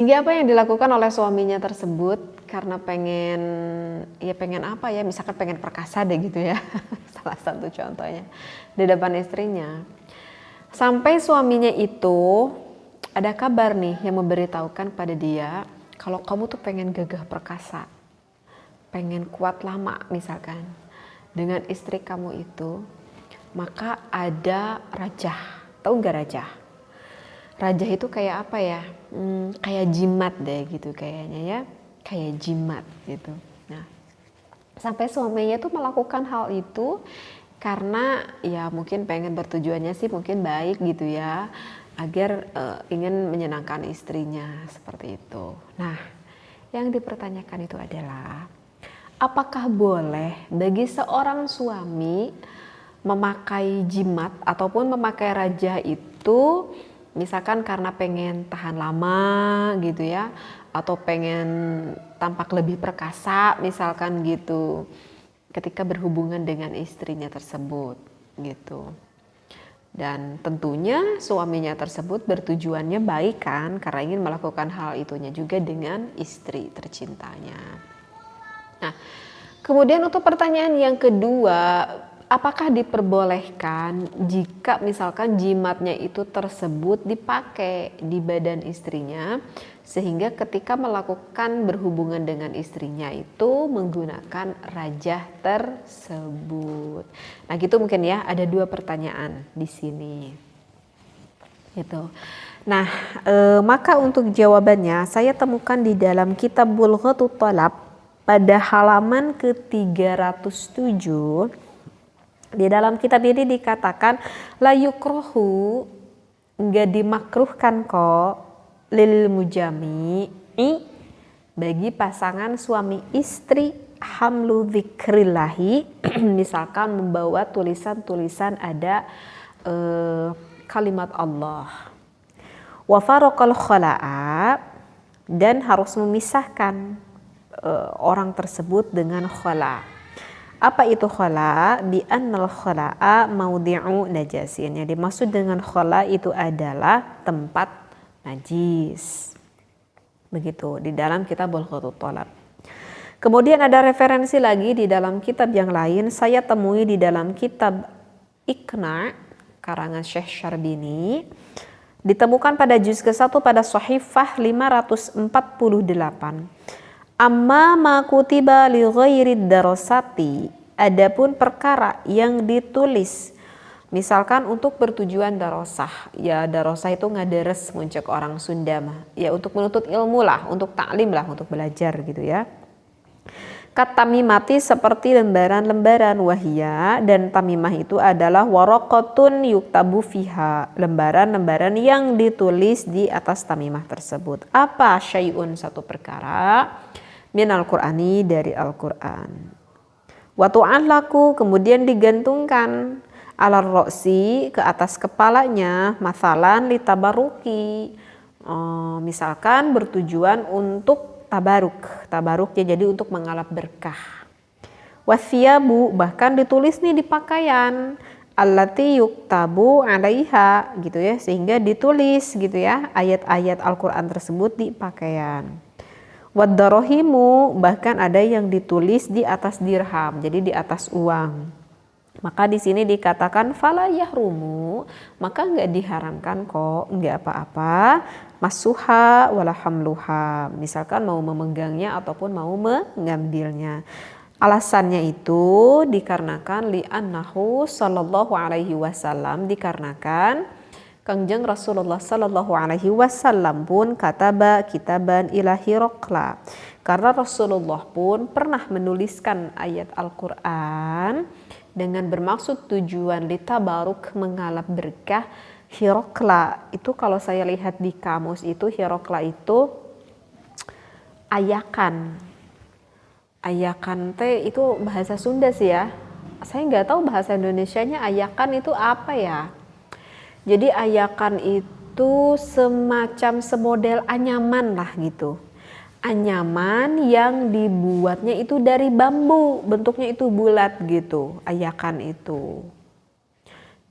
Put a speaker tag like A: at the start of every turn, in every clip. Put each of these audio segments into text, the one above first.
A: Hingga apa yang dilakukan oleh suaminya tersebut karena pengen apa ya, misalkan pengen perkasa deh gitu ya. Salah satu contohnya di depan istrinya. Sampai suaminya itu ada kabar nih yang memberitahukan pada dia kalau kamu tuh pengen gagah perkasa, pengen kuat lama misalkan dengan istri kamu itu, maka ada rajah. Tahu nggak rajah? Rajah itu kayak apa ya? Kayak jimat deh gitu kayaknya ya. Kayak jimat gitu. Nah, sampai suaminya tuh melakukan hal itu karena ya mungkin pengen bertujuannya sih mungkin baik gitu ya. Agar ingin menyenangkan istrinya seperti itu. Nah, yang dipertanyakan itu adalah apakah boleh bagi seorang suami memakai jimat ataupun memakai rajah itu misalkan karena pengen tahan lama gitu ya, atau pengen tampak lebih perkasa misalkan gitu ketika berhubungan dengan istrinya tersebut gitu. Dan tentunya suaminya tersebut bertujuannya baik kan, karena ingin melakukan hal itunya juga dengan istri tercintanya. Nah, kemudian untuk pertanyaan yang kedua, apakah diperbolehkan jika misalkan jimatnya itu tersebut dipakai di badan istrinya sehingga ketika melakukan berhubungan dengan istrinya itu menggunakan rajah tersebut. Nah, gitu mungkin ya, ada dua pertanyaan di sini. Gitu. Nah, maka untuk jawabannya saya temukan di dalam kitab Bulghatut Talab pada halaman ke-307. Di dalam kitab ini dikatakan la yukrohu, nggak dimakruhkan kok, lil mujami'i, bagi pasangan suami istri, hamlu dzikrillahi, misalkan membawa tulisan-tulisan ada kalimat Allah, wa faraqal khala'a, dan harus memisahkan orang tersebut dengan khala. Apa itu khala? Bi annal khala'a maudi'u najasin. Yang dimaksud dengan khala itu adalah tempat najis. Begitu di dalam kitab Bulghatut Talab. Kemudian ada referensi lagi di dalam kitab yang lain, saya temui di dalam kitab Iqna karangan Syekh Syarbini, ditemukan pada juz ke-1 pada Shahifah 548. Amma ma kutiba li ghairi darasati, adapun perkara yang ditulis misalkan untuk bertujuan darosah, ya darosah itu ngaderes muncak orang Sunda mah, ya untuk menuntut ilmu lah, untuk taklim lah, untuk belajar gitu ya. Katamimati, seperti lembaran-lembaran, wahia, dan tamimah itu adalah waraqatun yuktabu fiha, lembaran-lembaran yang ditulis di atas tamimah tersebut. Apa syai'un, satu perkara, minal Qur'ani, dari Al-Quran. Wa tu'allaku, kemudian digantungkan, alar roksi, ke atas kepalanya, masalan litabaruki, misalkan bertujuan untuk tabaruknya jadi untuk mengalap berkah. Wasyabu, bahkan ditulis nih di pakaian, allati yuktabu alaiha, gitu ya, sehingga ditulis gitu ya ayat-ayat Al-Quran tersebut di pakaian. Waddarohimu, bahkan ada yang ditulis di atas dirham, jadi di atas uang. Maka di sini dikatakan fala yahrumu, maka nggak diharamkan kok, nggak apa-apa, masuha wala hamluha, misalkan mau memegangnya ataupun mau mengambilnya. Alasannya itu dikarenakan li'annahu sallallahu alaihi wasallam, dikarenakan Kangjeng Rasulullah sallallahu alaihi wasallam pun kataba kitaban ila Hiraqla, karena Rasulullah pun pernah menuliskan ayat Al-Quran dengan bermaksud tujuan litabaruk, mengalap berkah. Hiraqla itu kalau saya lihat di kamus itu, Hiraqla itu ayakan. Ayakan teh itu bahasa Sunda sih ya. Saya nggak tahu bahasa Indonesianya ayakan itu apa ya. Jadi ayakan itu semacam semodel anyaman lah gitu. Anyaman yang dibuatnya itu dari bambu, bentuknya itu bulat gitu, ayakan itu.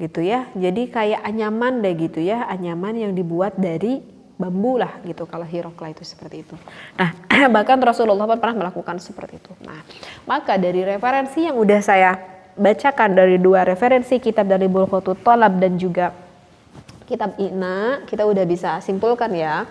A: Gitu ya. Jadi kayak anyaman deh gitu ya, anyaman yang dibuat dari bambu lah gitu kalau Hirokla itu seperti itu. Nah bahkan Rasulullah pun pernah melakukan seperti itu. Nah maka dari referensi yang udah saya bacakan dari 2 referensi kitab dari Bulghatul Thalab dan juga kitab Iqna, kita udah bisa simpulkan ya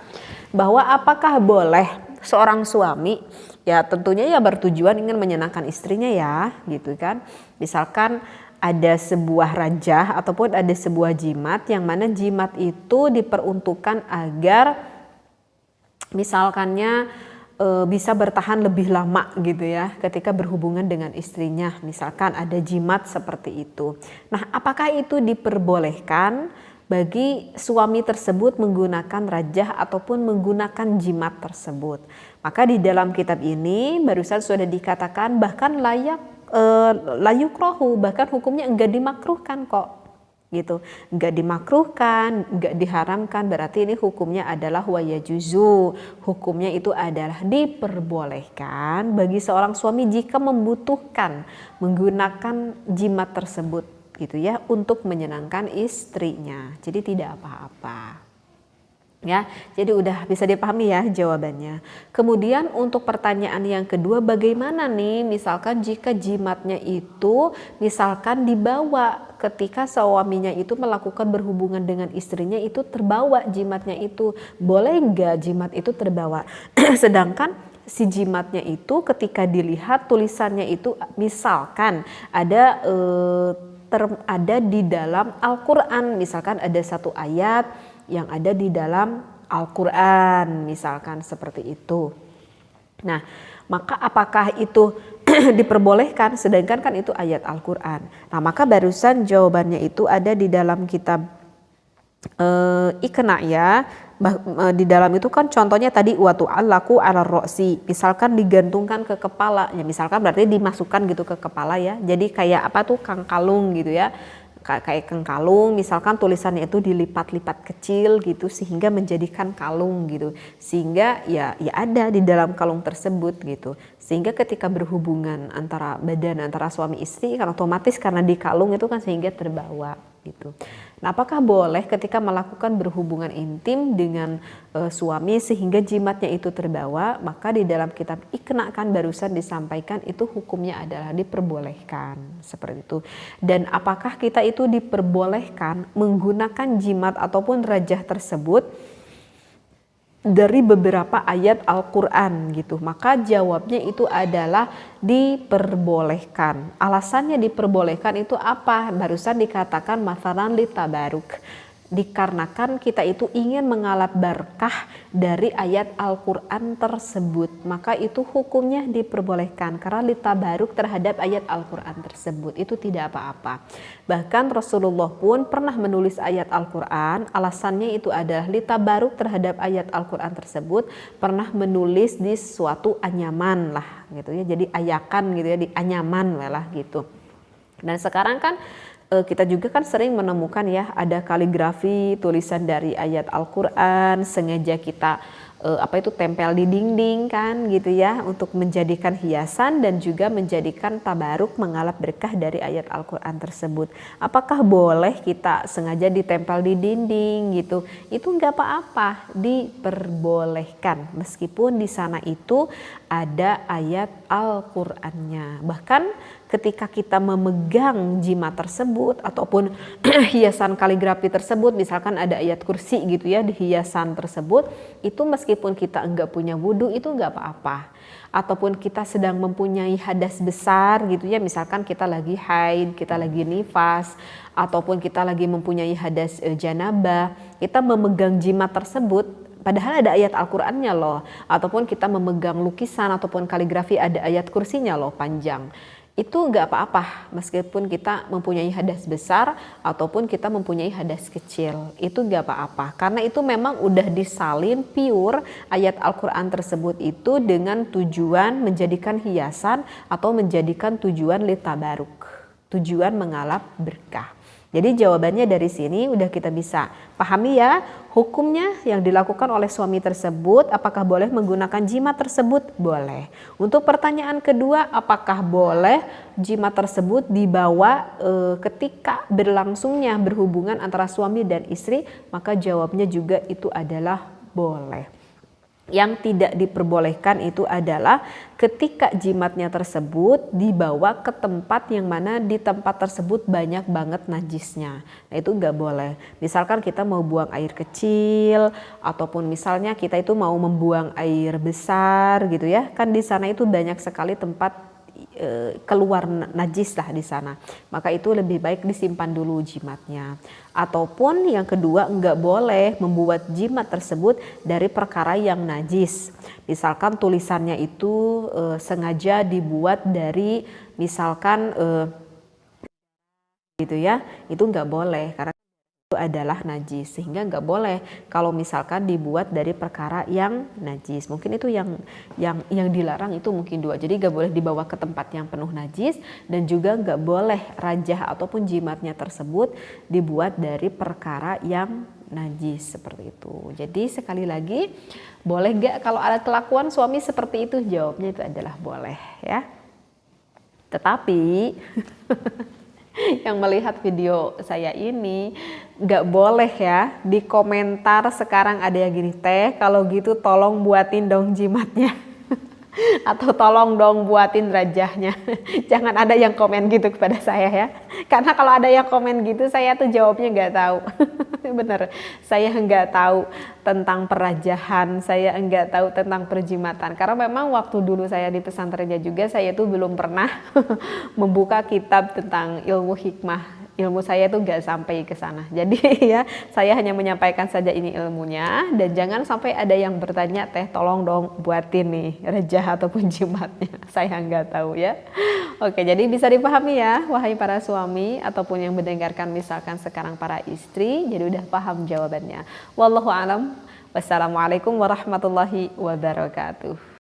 A: bahwa apakah boleh seorang suami ya tentunya ya bertujuan ingin menyenangkan istrinya ya gitu kan. Misalkan ada sebuah rajah ataupun ada sebuah jimat yang mana jimat itu diperuntukkan agar misalkannya bisa bertahan lebih lama gitu ya ketika berhubungan dengan istrinya, misalkan ada jimat seperti itu. Nah apakah itu diperbolehkan bagi suami tersebut menggunakan rajah ataupun menggunakan jimat tersebut? Maka di dalam kitab ini barusan sudah dikatakan bahkan layukrohu, bahkan hukumnya enggak dimakruhkan kok gitu, enggak dimakruhkan, enggak diharamkan, berarti ini hukumnya adalah wayajuzu, hukumnya itu adalah diperbolehkan bagi seorang suami jika membutuhkan menggunakan jimat tersebut gitu ya untuk menyenangkan istrinya, jadi tidak apa-apa. Ya, jadi udah bisa dipahami ya jawabannya. Kemudian untuk pertanyaan yang kedua, bagaimana nih misalkan jika jimatnya itu misalkan dibawa ketika suaminya itu melakukan berhubungan dengan istrinya, itu terbawa jimatnya itu, boleh nggak jimat itu terbawa? Sedangkan si jimatnya itu ketika dilihat tulisannya itu misalkan ada di dalam Al-Quran, misalkan ada satu ayat yang ada di dalam Al-Quran, misalkan seperti itu. Nah, maka apakah itu diperbolehkan sedangkan kan itu ayat Al-Quran? Nah, maka barusan jawabannya itu ada di dalam kitab Iqna ya. Di dalam itu kan contohnya tadi watu'allaku 'ala ro'si, misalkan digantungkan ke kepala ya, misalkan berarti dimasukkan gitu ke kepala ya. Jadi kayak apa tuh kang kalung gitu ya. Kayak kang kalung, misalkan tulisannya itu dilipat-lipat kecil gitu sehingga menjadikan kalung gitu, sehingga ya ada di dalam kalung tersebut gitu, sehingga ketika berhubungan antara suami istri kan otomatis karena di kalung itu kan sehingga terbawa gitu. Nah, apakah boleh ketika melakukan berhubungan intim dengan suami sehingga jimatnya itu terbawa? Maka di dalam kitab Iqna kan barusan disampaikan itu hukumnya adalah diperbolehkan seperti itu. Dan apakah kita itu diperbolehkan menggunakan jimat ataupun rajah tersebut dari beberapa ayat Al-Quran gitu? Maka jawabnya itu adalah diperbolehkan. Alasannya diperbolehkan itu apa? Barusan dikatakan mathalan litabaruk, dikarenakan kita itu ingin mengalap berkah dari ayat Al-Quran tersebut, maka itu hukumnya diperbolehkan karena litabaruk terhadap ayat Al-Quran tersebut, itu tidak apa-apa. Bahkan Rasulullah pun pernah menulis ayat Al-Quran, alasannya itu adalah litabaruk terhadap ayat Al-Quran tersebut, pernah menulis di suatu anyaman lah gitu ya, jadi ayakan gitu ya, di anyaman lah gitu. Dan sekarang kan kita juga kan sering menemukan ya ada kaligrafi tulisan dari ayat Al-Quran, sengaja kita tempel di dinding kan gitu ya, untuk menjadikan hiasan dan juga menjadikan tabaruk mengalap berkah dari ayat Al-Quran tersebut. Apakah boleh kita sengaja ditempel di dinding gitu? Itu nggak apa-apa, diperbolehkan meskipun di sana itu ada ayat Al-Qur'annya. Bahkan ketika kita memegang jimat tersebut ataupun hiasan kaligrafi tersebut, misalkan ada ayat kursi gitu ya di hiasan tersebut, itu meskipun kita enggak punya wudhu itu enggak apa-apa. Ataupun kita sedang mempunyai hadas besar gitu ya, misalkan kita lagi haid, kita lagi nifas, ataupun kita lagi mempunyai hadas janabah, kita memegang jimat tersebut, padahal ada ayat Al-Qur'annya loh, ataupun kita memegang lukisan ataupun kaligrafi ada ayat kursinya loh panjang. Itu nggak apa-apa meskipun kita mempunyai hadas besar ataupun kita mempunyai hadas kecil, itu nggak apa-apa karena itu memang udah disalin pure ayat Al-Quran tersebut itu dengan tujuan menjadikan hiasan atau menjadikan tujuan litabaruk, tujuan mengalap berkah. Jadi jawabannya dari sini udah kita bisa pahami ya, hukumnya yang dilakukan oleh suami tersebut, apakah boleh menggunakan jimat tersebut? Boleh. Untuk pertanyaan kedua, apakah boleh jimat tersebut dibawa ketika berlangsungnya berhubungan antara suami dan istri? Maka jawabnya juga itu adalah boleh. Yang tidak diperbolehkan itu adalah ketika jimatnya tersebut dibawa ke tempat yang mana di tempat tersebut banyak banget najisnya. Nah itu nggak boleh. Misalkan kita mau buang air kecil ataupun misalnya kita itu mau membuang air besar gitu ya. Kan di sana itu banyak sekali tempat keluar najis lah di sana, maka itu lebih baik disimpan dulu jimatnya. Ataupun yang kedua, nggak boleh membuat jimat tersebut dari perkara yang najis. Misalkan tulisannya itu sengaja dibuat dari misalkan gitu ya, itu nggak boleh karena itu adalah najis, sehingga nggak boleh kalau misalkan dibuat dari perkara yang najis. Mungkin itu yang dilarang itu mungkin dua. Jadi nggak boleh dibawa ke tempat yang penuh najis, dan juga nggak boleh rajah ataupun jimatnya tersebut dibuat dari perkara yang najis seperti itu. Jadi sekali lagi, boleh nggak kalau ada kelakuan suami seperti itu? Jawabnya itu adalah boleh ya. Tetapi yang melihat video saya ini nggak boleh ya di komentar sekarang ada yang gini, teh kalau gitu tolong buatin dong jimatnya atau tolong dong buatin rajahnya. Jangan ada yang komen gitu kepada saya ya, karena kalau ada yang komen gitu saya tuh jawabnya nggak tahu. Bener, saya nggak tahu tentang perajahan, saya nggak tahu tentang perjimatan, karena memang waktu dulu saya di pesantrennya juga saya tuh belum pernah membuka kitab tentang ilmu hikmah. Ilmu saya tuh nggak sampai ke sana. Jadi ya saya hanya menyampaikan saja ini ilmunya, dan jangan sampai ada yang bertanya, teh tolong dong buatin nih rejah ataupun jimatnya. Saya nggak tahu ya. Oke, jadi bisa dipahami ya wahai para suami ataupun yang mendengarkan misalkan sekarang para istri, jadi udah paham jawabannya. Wallahu alam. Wassalamualaikum warahmatullahi wabarakatuh.